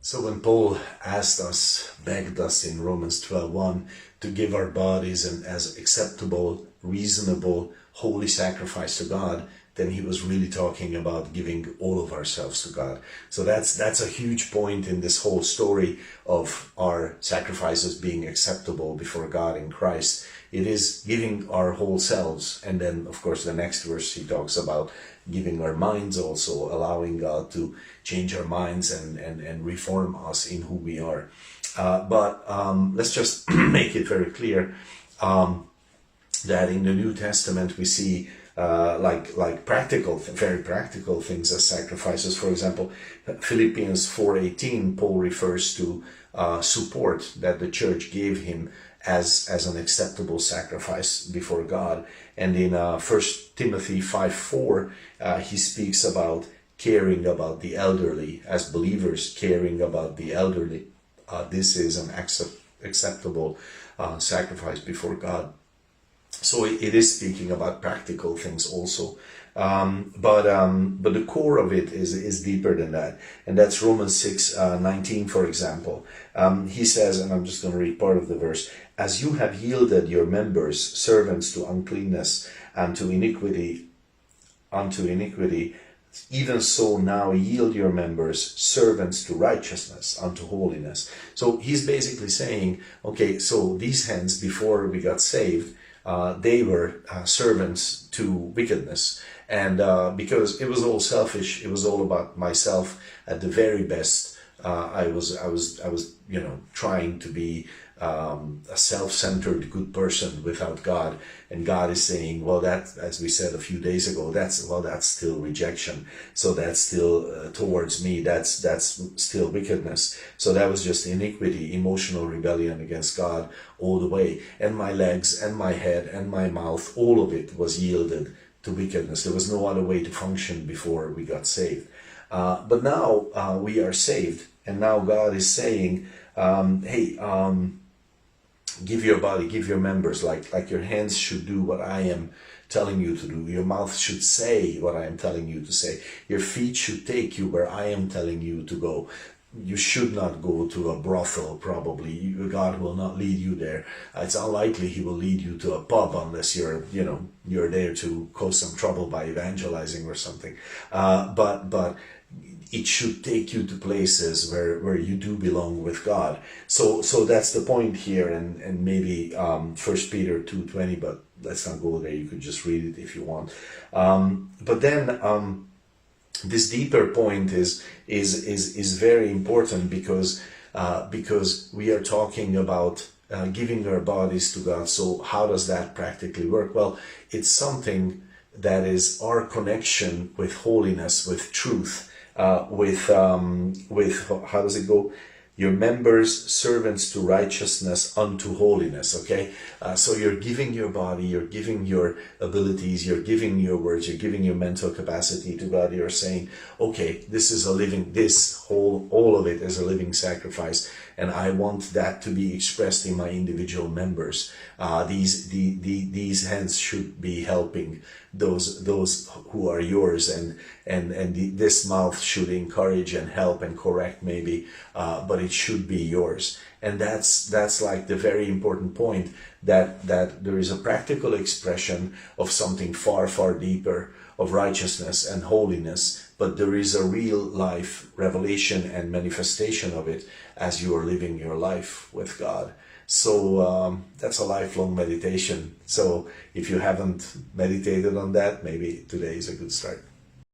So when Paul asked us, begged us in Romans 12:1 to give our bodies as acceptable, reasonable, holy sacrifice to God, then he was really talking about giving all of ourselves to God. So that's a huge point in this whole story of our sacrifices being acceptable before God in Christ. It is giving our whole selves. And then, of course, the next verse he talks about giving our minds also, allowing God to change our minds and reform us in who we are. But let's just make it very clear that in the New Testament we see like practical, very practical things as sacrifices. For example, Philippians 4:18, Paul refers to support that the church gave him as an acceptable sacrifice before God. And in 1 Timothy 5:4, he speaks about caring about the elderly, as believers caring about the elderly. This is an acceptable sacrifice before God. So it is speaking about practical things also, but the core of it is deeper than that, and that's Romans 6:19, for example. He says, and I'm just going to read part of the verse: "As you have yielded your members servants to uncleanness and to iniquity, even so now yield your members servants to righteousness unto holiness." So he's basically saying, okay, so these hands before we got saved, they were servants to wickedness, and because it was all selfish, it was all about myself at the very best. I was trying to be a self-centered good person without God, and God is saying, well, that, as we said a few days ago, that's still rejection. So that's still towards me. That's still wickedness. So that was just iniquity, emotional rebellion against God all the way. And my legs and my head and my mouth, all of it was yielded to wickedness. There was no other way to function before we got saved. But now we are saved, and now God is saying, hey, give your body, give your members, like your hands should do what I am telling you to do. Your mouth should say what I am telling you to say. Your feet should take you where I am telling you to go. You should not go to a brothel, probably. God will not lead you there. It's unlikely he will lead you to a pub unless you're there to cause some trouble by evangelizing or something. But it should take you to places where you do belong with God. So that's the point here, and maybe 1 Peter 2:20, but let's not go there. You could just read it if you want. But then this deeper point is very important because we are talking about giving our bodies to God. So how does that practically work? Well, it's something that is our connection with holiness, with truth. With how does it go? Your members servants to righteousness unto holiness. Okay, so you're giving your body, you're giving your abilities, you're giving your words, you're giving your mental capacity to God. You're saying, okay, this is all of it is a living sacrifice, and I want that to be expressed in my individual members. These hands should be helping those who are yours, and this mouth should encourage and help and correct maybe, but it should be yours. And that's like the very important point, that there is a practical expression of something far, far deeper, of righteousness and holiness, but there is a real life revelation and manifestation of it as you are living your life with God. So that's a lifelong meditation. So if you haven't meditated on that, maybe today is a good start.